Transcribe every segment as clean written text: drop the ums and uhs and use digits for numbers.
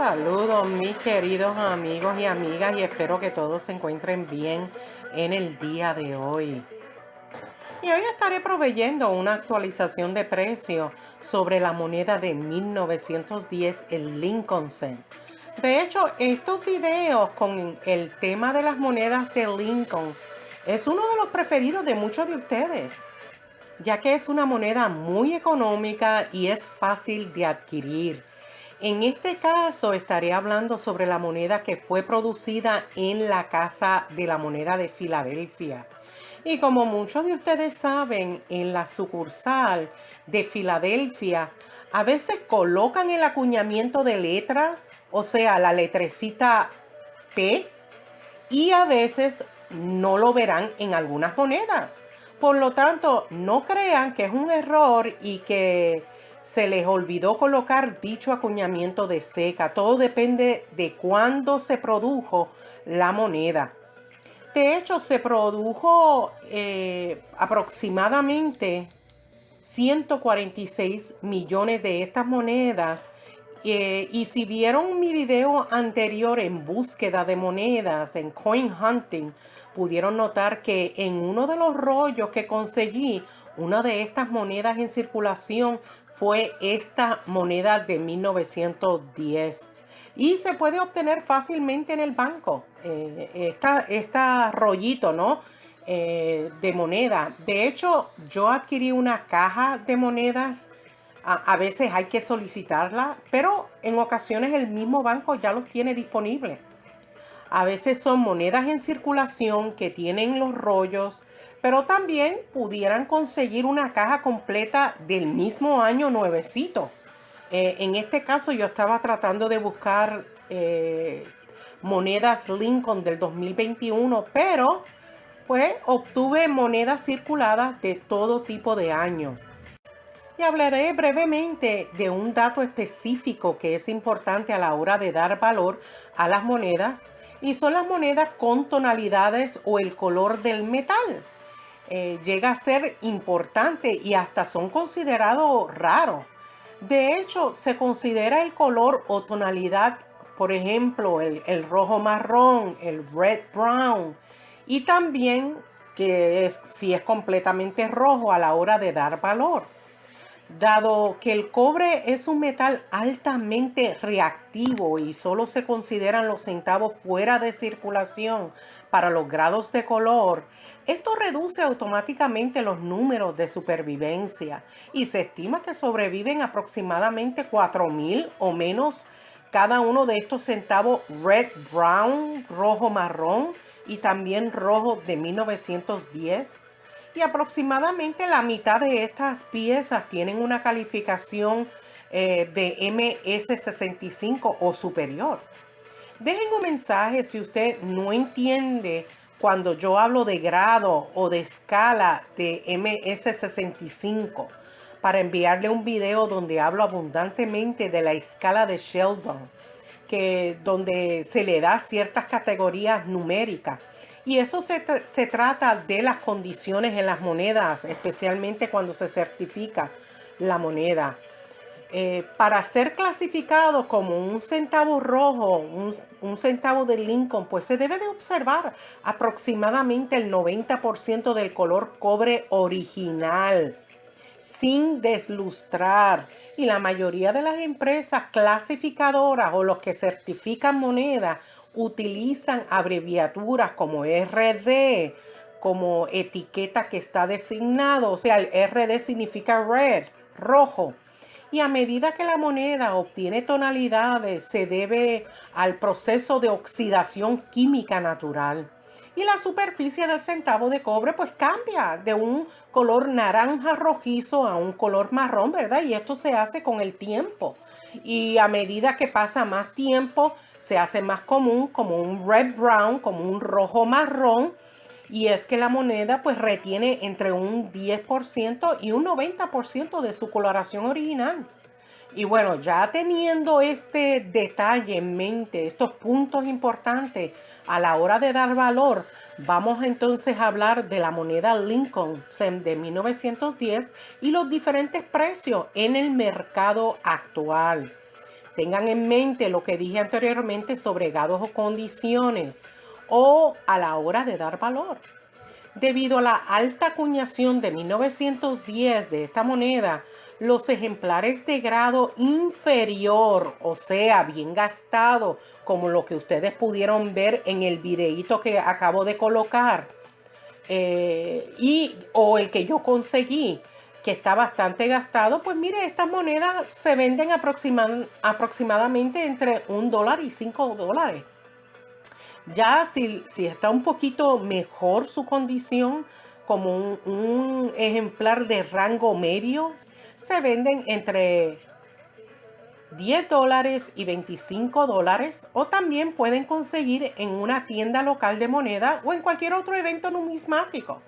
Saludos mis queridos amigos y amigas y espero que todos se encuentren bien en el día de hoy. Y hoy estaré proveyendo una actualización de precio sobre la moneda de 1910, el Lincoln Cent. De hecho, estos videos con el tema de las monedas de Lincoln es uno de los preferidos de muchos de ustedes, ya que es una moneda muy económica y es fácil de adquirir. En este caso estaré hablando sobre la moneda que fue producida en la Casa de la Moneda de Filadelfia. Y como muchos de ustedes saben, en la sucursal de Filadelfia a veces colocan el acuñamiento de letra, o sea, la letrecita P, y a veces no lo verán en algunas monedas. Por lo tanto, no crean que es un error y que se les olvidó colocar dicho acuñamiento de seca. Todo depende de cuándo se produjo la moneda. De hecho, se produjo aproximadamente 146 millones de estas monedas. Y si vieron mi video anterior en búsqueda de monedas, en coin hunting, pudieron notar que en uno de los rollos que conseguí, una de estas monedas en circulación fue esta moneda de 1910. Y se puede obtener fácilmente en el banco. Esta rollito, ¿no? De moneda. De hecho, yo adquirí una caja de monedas. A veces hay que solicitarla, pero en ocasiones el mismo banco ya los tiene disponibles. A veces son monedas en circulación que tienen los rollos, pero también pudieran conseguir una caja completa del mismo año nuevecito. En este caso yo estaba tratando de buscar monedas Lincoln del 2021, pero pues obtuve monedas circuladas de todo tipo de años. Y hablaré brevemente de un dato específico que es importante a la hora de dar valor a las monedas, y son las monedas con tonalidades o el color del metal. Llega a ser importante y hasta son considerados raros. De hecho, se considera el color o tonalidad, por ejemplo, el rojo marrón, el red brown, y también si es completamente rojo a la hora de dar valor. Dado que el cobre es un metal altamente reactivo y solo se consideran los centavos fuera de circulación para los grados de color, esto reduce automáticamente los números de supervivencia y se estima que sobreviven aproximadamente 4,000 o menos cada uno de estos centavos red brown, rojo marrón y también rojo de 1910. Y aproximadamente la mitad de estas piezas tienen una calificación de MS65 o superior. Dejen un mensaje si usted no entiende cuando yo hablo de grado o de escala de MS65, para enviarle un video donde hablo abundantemente de la escala de Sheldon, donde se le da ciertas categorías numéricas. Y eso se trata de las condiciones en las monedas, especialmente cuando se certifica la moneda. Para ser clasificado como un centavo rojo, un centavo de Lincoln, pues se debe de observar aproximadamente el 90% del color cobre original, sin deslustrar. Y la mayoría de las empresas clasificadoras o los que certifican monedas utilizan abreviaturas como RD, como etiqueta que está designado. O sea, el RD significa red, rojo. Y a medida que la moneda obtiene tonalidades, se debe al proceso de oxidación química natural. Y la superficie del centavo de cobre pues cambia de un color naranja rojizo a un color marrón, ¿verdad? Y esto se hace con el tiempo. Y a medida que pasa más tiempo, se hace más común como un red brown, como un rojo marrón. Y es que la moneda pues retiene entre un 10% y un 90% de su coloración original. Y bueno, ya teniendo este detalle en mente, estos puntos importantes a la hora de dar valor, vamos entonces a hablar de la moneda Lincoln Cent de 1910 y los diferentes precios en el mercado actual. tengan en mente lo que dije anteriormente sobre grados o condiciones o a la hora de dar valor. Debido a la alta acuñación de 1910 de esta moneda, los ejemplares de grado inferior, o sea, bien gastado, como lo que ustedes pudieron ver en el videíto que acabo de colocar, o el que yo conseguí, que está bastante gastado, pues mire, estas monedas se venden aproximadamente entre $1 y $5. Ya si está un poquito mejor su condición, como un ejemplar de rango medio, se venden entre $10 y $25, o también pueden conseguir en una tienda local de moneda o en cualquier otro evento numismático.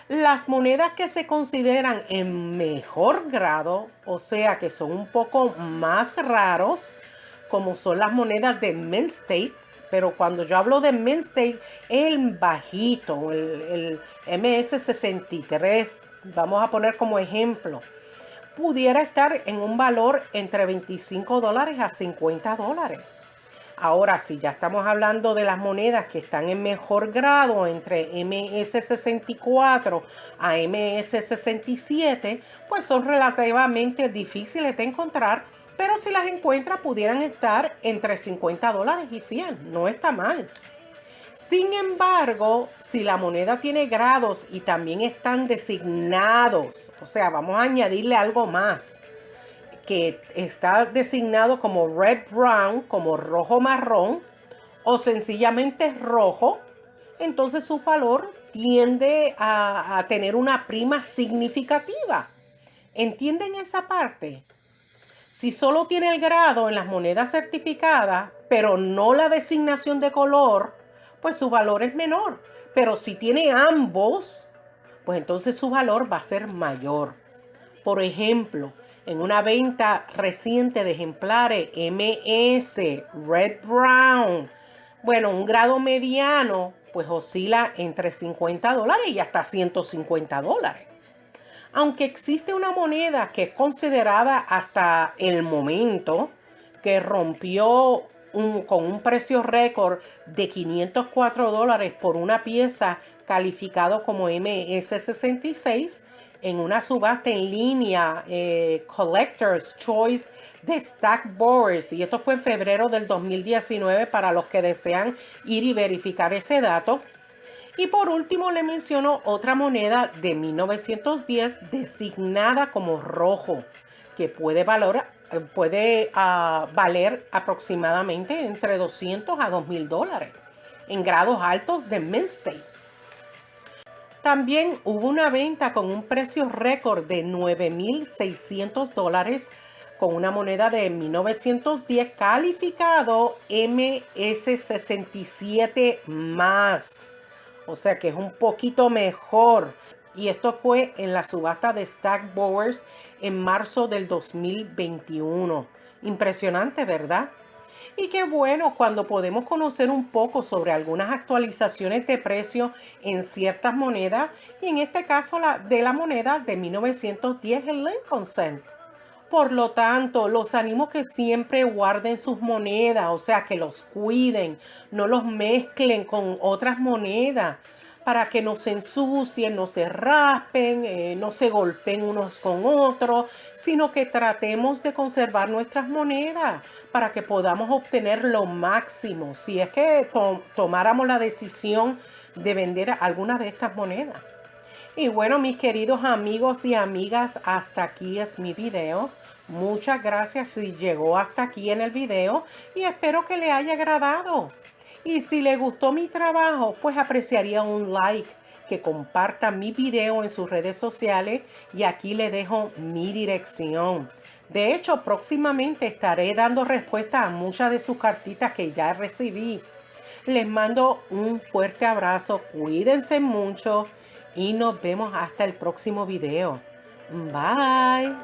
Las monedas que se consideran en mejor grado, o sea que son un poco más raros, como son las monedas de Mint State, pero cuando yo hablo de Mint State, el bajito, el MS-63, vamos a poner como ejemplo, pudiera estar en un valor entre $25 a $50. Ahora, si ya estamos hablando de las monedas que están en mejor grado, entre MS-64 a MS-67, pues son relativamente difíciles de encontrar, pero si las encuentra pudieran estar entre $50 y $100. No está mal. Sin embargo, si la moneda tiene grados y también están designados, o sea, vamos a añadirle algo más, que está designado como red brown, como rojo marrón, o sencillamente rojo, entonces su valor tiende a tener una prima significativa. ¿Entienden esa parte? Si solo tiene el grado en las monedas certificadas, pero no la designación de color, pues su valor es menor. Pero si tiene ambos, pues entonces su valor va a ser mayor. Por ejemplo, en una venta reciente de ejemplares MS Red Brown, bueno, un grado mediano, pues oscila entre $50 y hasta $150. Aunque existe una moneda que es considerada hasta el momento, que rompió con un precio récord de $504 por una pieza calificado como MS-66 en una subasta en línea, Collector's Choice de Stack Bowers, y esto fue en febrero del 2019 para los que desean ir y verificar ese dato. Y por último le menciono otra moneda de 1910 designada como rojo, que puede valer aproximadamente entre $200 a $2,000 en grados altos de Mint State. También hubo una venta con un precio récord de $9,600 con una moneda de 1910 calificado MS-67 más. O sea que es un poquito mejor. Y esto fue en la subasta de Stack Bowers en marzo del 2021. Impresionante, ¿verdad? Y qué bueno cuando podemos conocer un poco sobre algunas actualizaciones de precio en ciertas monedas, y en este caso de la moneda de 1910, el Lincoln Cent. Por lo tanto, los animo que siempre guarden sus monedas, o sea, que los cuiden, no los mezclen con otras monedas para que no se ensucien, no se raspen, no se golpeen unos con otros, sino que tratemos de conservar nuestras monedas para que podamos obtener lo máximo, si es que tomáramos la decisión de vender alguna de estas monedas. Y bueno, mis queridos amigos y amigas, hasta aquí es mi video. Muchas gracias si llegó hasta aquí en el video y espero que le haya agradado. Y si le gustó mi trabajo, pues apreciaría un like, que comparta mi video en sus redes sociales, y aquí le dejo mi dirección. De hecho, próximamente estaré dando respuesta a muchas de sus cartitas que ya recibí. Les mando un fuerte abrazo, cuídense mucho y nos vemos hasta el próximo video. Bye.